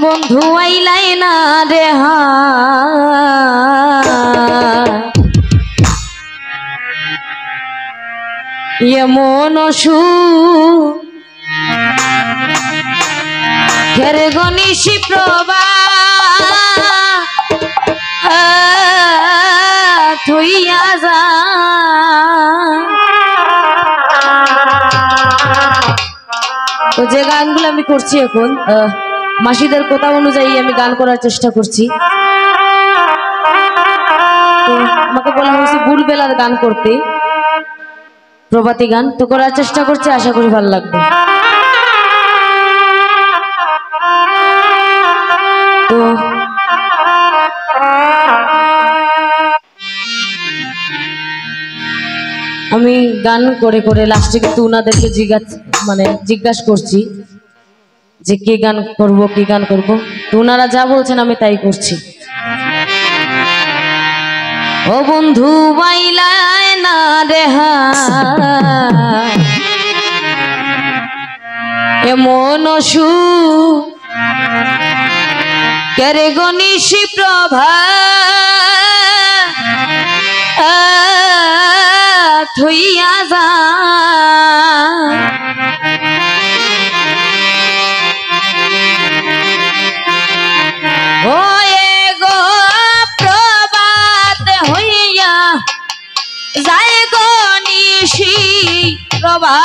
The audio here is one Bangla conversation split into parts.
বন্ধু আইলাই না রে এমন সুখের গনিশি প্রভা থইয়া যা তো যে গানগুলো আমি করছি এখন মাসিদের কথা অনুযায়ী আমি গান করার চেষ্টা করছি। তো আমাকে বলা হয়েছে বুলবেলার গান করতে, প্রভাতী গান তো করার চেষ্টা করছি, আশা করি ভালো লাগবে। তো আমি গান করে করে লাস্টে কিন্তু ওনাদেরকে জিজ্ঞাসা করছি যে কি গান করব কি গান করব, তো ওনারা যা বলছেন আমি তাই করছি। ও বন্ধু বাইলায় না রে এমন সুখের গনিশি প্রভা থইয়া যা ও গো প্রভাত হইয়া যায় গো নিশি প্রভা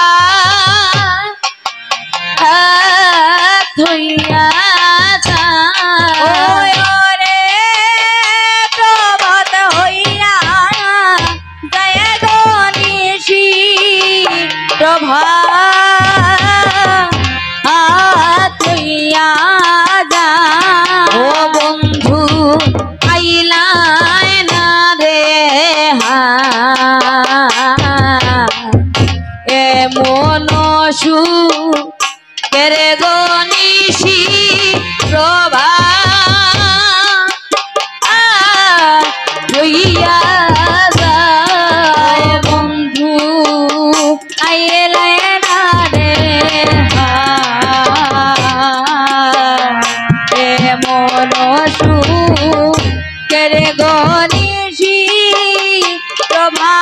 থইয়া যা প্রভাত হইয়া যায় গো নিশি প্রভা থইয়া যা ও বন্ধু আইলাই না রে এমন সুখের গনিশি প্রভা হইয়া যায় বন্ধু আইলাই না রে এমন সুখের গনিশি প্রভা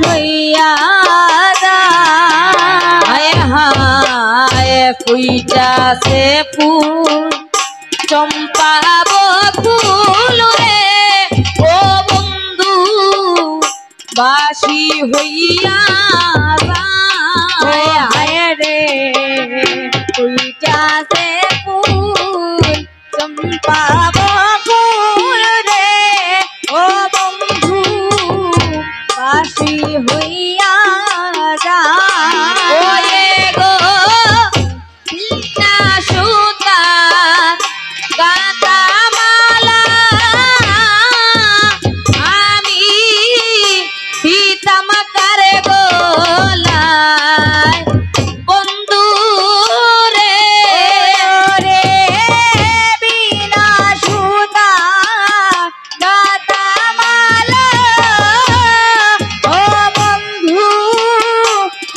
থইয়া যায় ফুইটাছে ফুল চম্পা বকুল রে ও বন্ধু বাসি হইয়া যায় রে ফুইটাছে ফুল চম্পা বকুল রে ও বন্ধু বাসি হইয়া যায় গো সুতা গাতা মালা আমি পিতাম কারে গোলায় বন্ধু রে বিনা সুতা গাতা মালা ও বন্ধু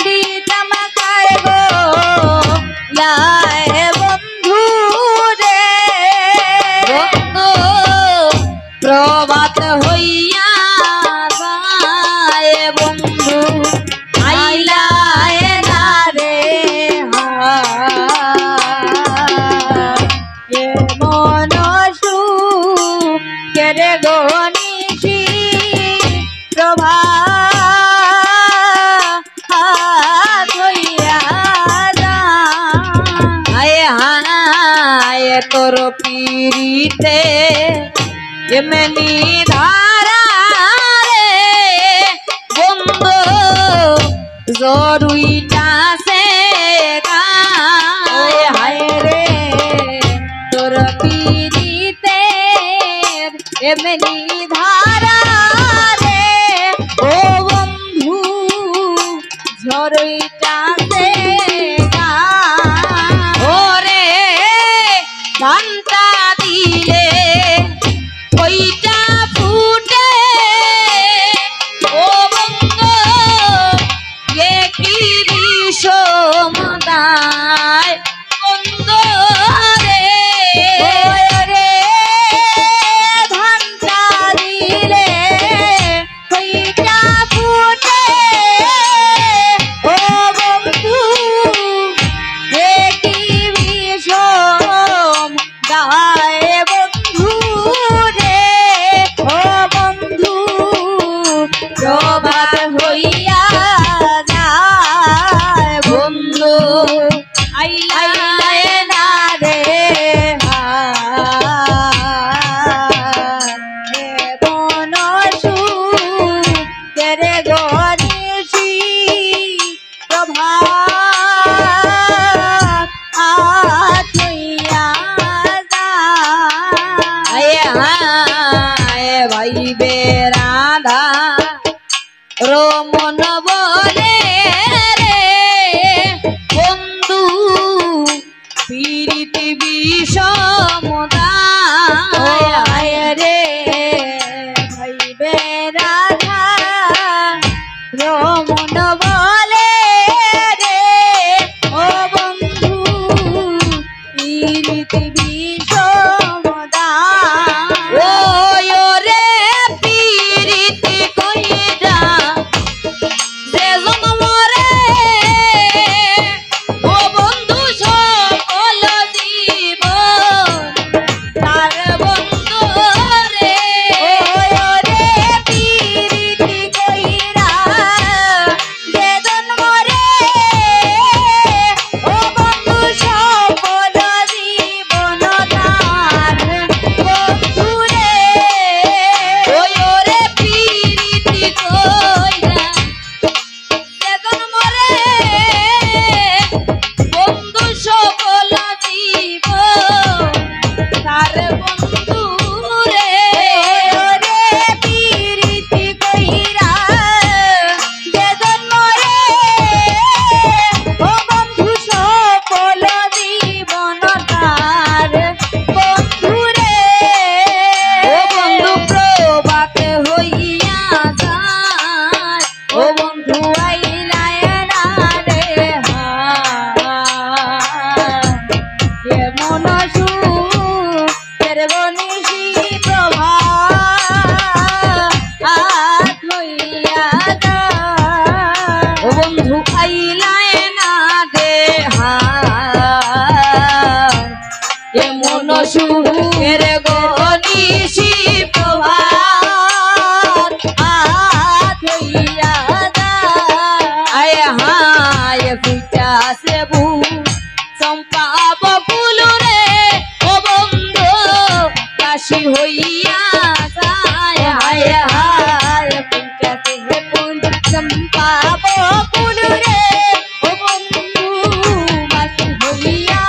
পিতাম কারে গোলায় বন্ধু রে বন্ধু প্রভাত হইয়া যায় বন্ধু আইলায় না রে এমন সুখের গনিশি প্রভা থইয়া যায় তোর পিরিতে এমনি ধারা রে বন্ধু জরুইটাছে গায় হায় রে তোর পিরিতে এমনি ধারা রে ও বন্ধু ঝরইটাছে ওরে ধানটা দিলে ওইটা ফুটে ও বন্ধু কি বিষমদা ভাইবে রাধা রমন বলে রে বন্ধু পীড়িতি বিষমদায় রে ভাইবে রাধা রমন বলে রে ও বন্ধু পীড়িতি সুখের গনিশি প্রভাত আথইয়া দা আয় হায় ফুটাছে বু চম্পা বকুল রে ও বন্ধু কাশি হইয়া যায় হায় হায় ফুটাছে ফুল চম্পা বকুল রে ও বন্ধু কাশি হইয়া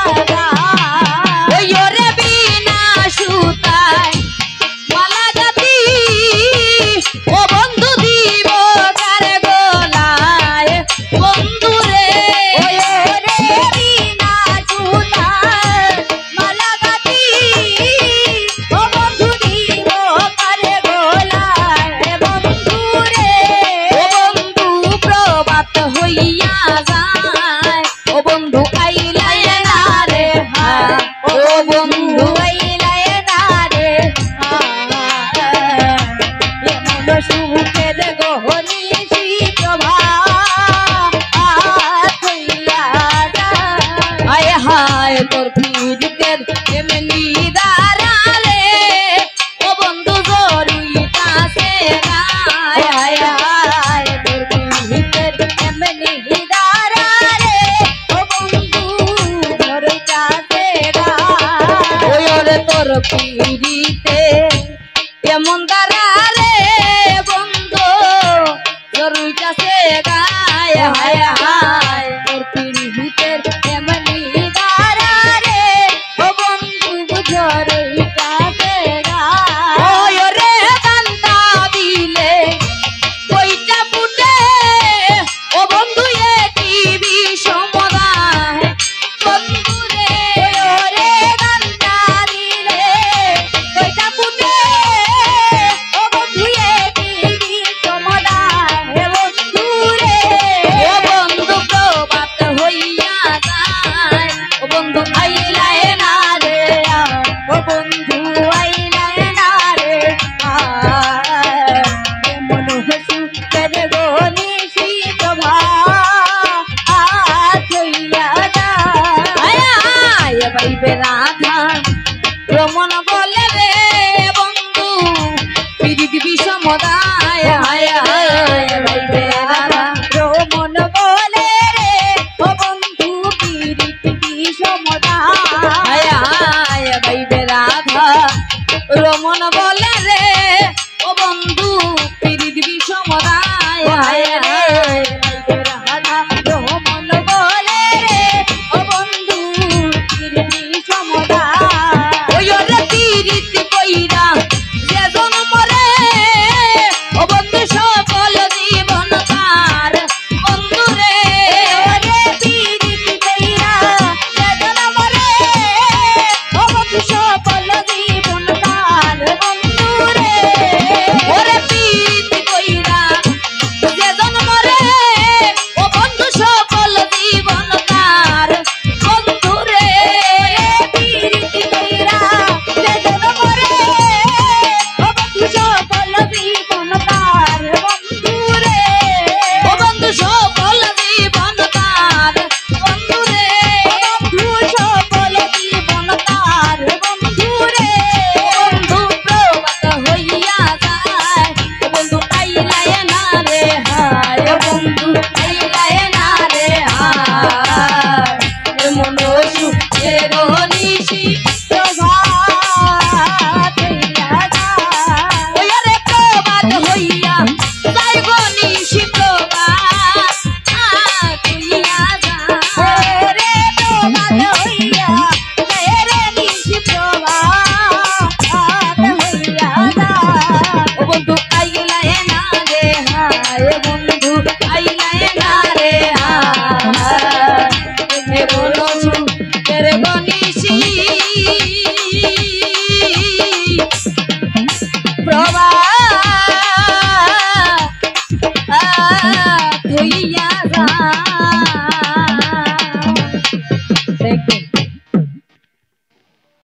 তোর পীড়িতের এমনি দাঁড়ালে ও বন্ধু জরুইতাছে গায় হায় হায় তোর পীড়িতের এমনি দাঁড়ালে ও বন্ধু জরুইতাছে গায় ওই ওরে তোর পীড়িতে এমন দাঁড়ালে বন্ধু জরুইতাছে গায় হায় হায় তোর পীড়িতের এমনি রাধা রমন বলে রে বন্ধু পীড়িত বিষমদায় হায় হায় ভাইবে রাধা রমন বলে রে ও বন্ধু পীড়িত বিষমদায় হায় হায় ভাইবে রাধা রমন বলে